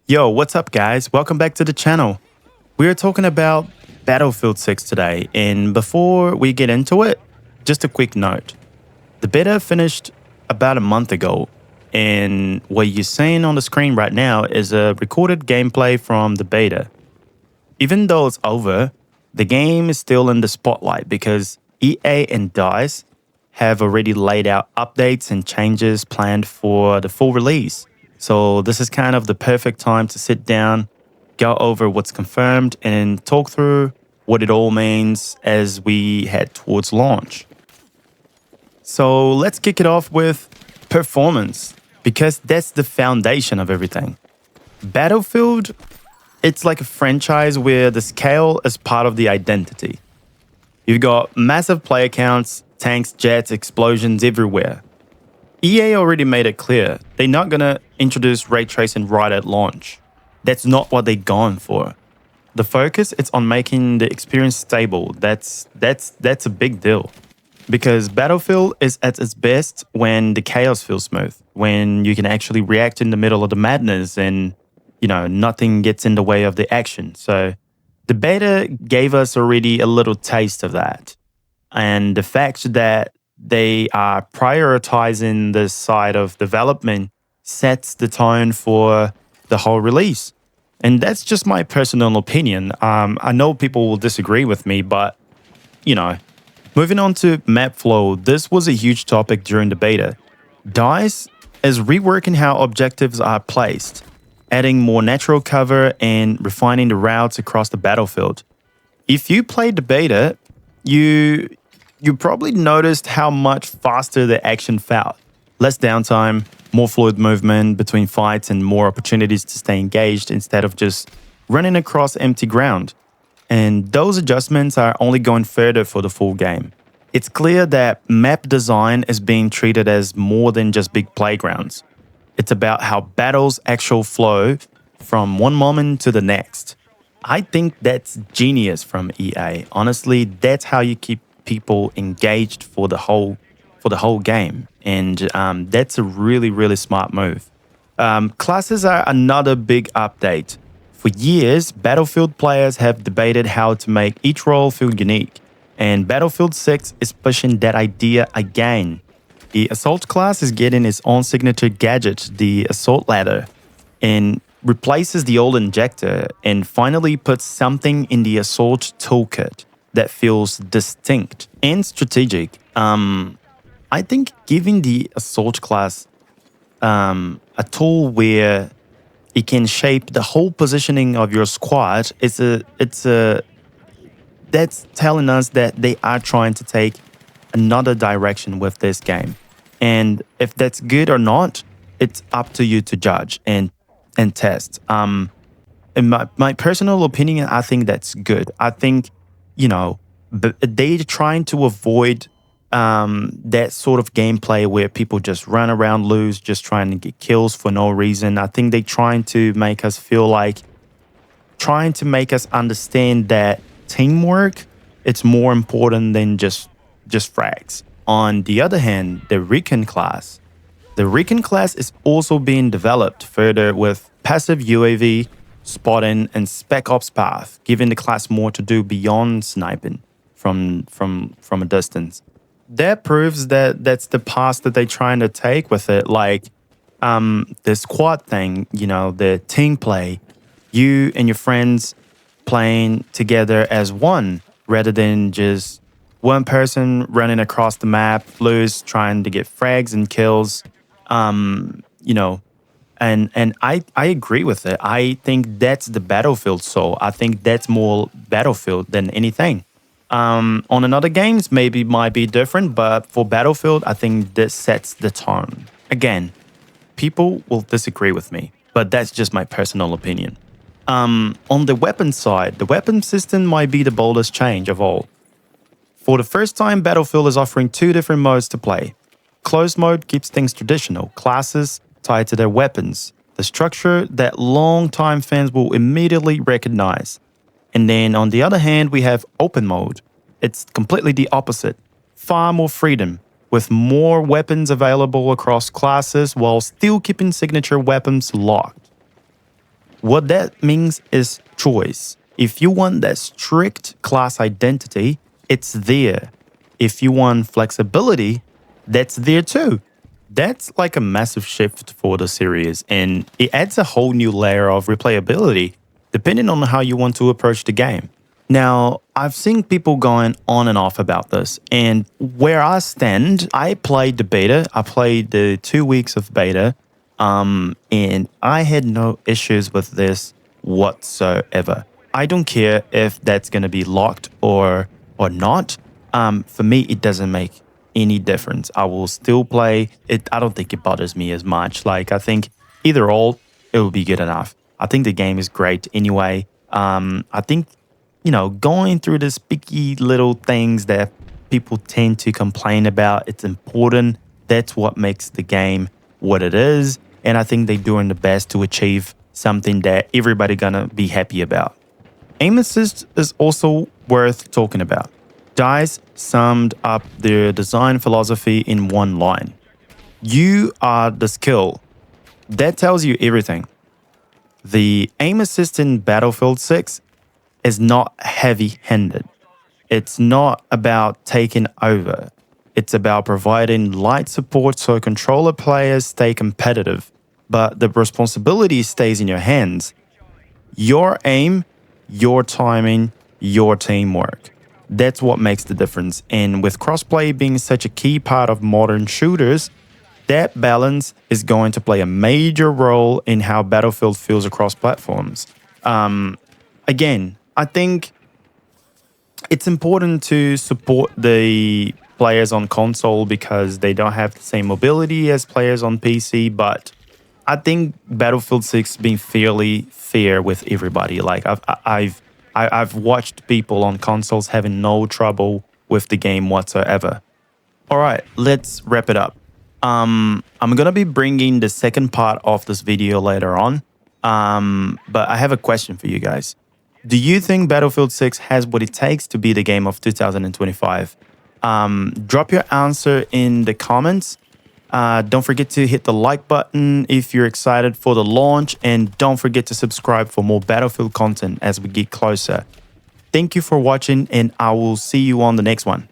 Yo, what's up guys? Welcome back to the channel. We're talking about Battlefield 6 today, and before we get into it, just a quick note. The beta finished about a month ago, and what you're seeing on the screen right now is a recorded gameplay from the beta. Even though it's over, the game is still in the spotlight because EA and DICE have already laid out updates and changes planned for the full release. So this is kind of the perfect time to sit down, go over what's confirmed, and talk through what it all means as we head towards launch. So let's kick it off with performance, because that's the foundation of everything. Battlefield, it's like a franchise where the scale is part of the identity. You've got massive player counts, tanks, jets, explosions everywhere. EA already made it clear they're not gonna introduce ray tracing right at launch. That's not what they're going for. The focus is on making the experience stable. That's a big deal. Because Battlefield is at its best when the chaos feels smooth, when you can actually react in the middle of the madness and, nothing gets in the way of the action. So the beta gave us already a little taste of that. And the fact that they are prioritizing this side of development sets the tone for the whole release. And that's just my personal opinion. I know people will disagree with me, but, moving on to map flow, this was a huge topic during the beta. DICE is reworking how objectives are placed, adding more natural cover and refining the routes across the battlefield. If you played the beta, you probably noticed how much faster the action felt. Less downtime, more fluid movement between fights, and more opportunities to stay engaged instead of just running across empty ground. And those adjustments are only going further for the full game. It's clear that map design is being treated as more than just big playgrounds. It's about how battles actually flow from one moment to the next. I think that's genius from EA. Honestly, that's how you keep people engaged for the whole game, and that's a really smart move. Classes are another big update. For years, Battlefield players have debated how to make each role feel unique, and Battlefield 6 is pushing that idea again. The Assault class is getting its own signature gadget, the Assault Ladder, and replaces the old Injector and finally puts something in the Assault toolkit that feels distinct and strategic. I think giving the Assault class a tool where it can shape the whole positioning of your squad that's telling us that they are trying to take another direction with this game. And if that's good or not, it's up to you to judge and test. In my personal opinion, I think that's good. I think they're trying to avoid that sort of gameplay where people just run around loose, just trying to get kills for no reason. I think they're trying to make us understand that teamwork, it's more important than just frags. On the other hand, the Recon class is also being developed further with passive UAV, spotting, and Spec Ops path, giving the class more to do beyond sniping from a distance. That proves that that's the path that they're trying to take with it, like the squad thing, the team play, you and your friends playing together as one rather than just one person running across the map, loose, trying to get frags and kills. And I agree with it. I think that's the Battlefield soul. I think that's more Battlefield than anything. On another games, maybe might be different, but for Battlefield, I think this sets the tone. Again, people will disagree with me, but that's just my personal opinion. On the weapon side, the weapon system might be the boldest change of all. For the first time, Battlefield is offering two different modes to play. Closed mode keeps things traditional, classes tied to their weapons, the structure that long-time fans will immediately recognize. And then on the other hand, we have open mode. It's completely the opposite. Far more freedom, with more weapons available across classes while still keeping signature weapons locked. What that means is choice. If you want that strict class identity, it's there. If you want flexibility, that's there too. That's like a massive shift for the series, and it adds a whole new layer of replayability depending on how you want to approach the game. Now, I've seen people going on and off about this, and where I stand, I played the beta. I played the 2 weeks of beta, and I had no issues with this whatsoever. I don't care if that's going to be locked or not. For me, it doesn't make any difference. I will still play it. I don't think it bothers me as much. Like, I think either or, it will be good enough. I think the game is great anyway. I think, going through the picky little things that people tend to complain about, it's important. That's what makes the game what it is. And I think they're doing the best to achieve something that everybody gonna be happy about. Aim assist is also worth talking about. DICE summed up their design philosophy in one line. You are the skill. That tells you everything. The aim assist in Battlefield 6 is not heavy-handed. It's not about taking over. It's about providing light support so controller players stay competitive, but the responsibility stays in your hands. Your aim, your timing, your teamwork. That's what makes the difference. And with crossplay being such a key part of modern shooters, that balance is going to play a major role in how Battlefield feels across platforms. Again, I think it's important to support the players on console because they don't have the same mobility as players on PC, but I think Battlefield 6 being fairly fair with everybody. Like I've watched people on consoles having no trouble with the game whatsoever. All right, let's wrap it up. I'm gonna be bringing the second part of this video later on, but I have a question for you guys. Do you think Battlefield 6 has what it takes to be the game of 2025? Drop your answer in the comments. Don't forget to hit the like button if you're excited for the launch, and don't forget to subscribe for more Battlefield content as we get closer. Thank you for watching, and I will see you on the next one.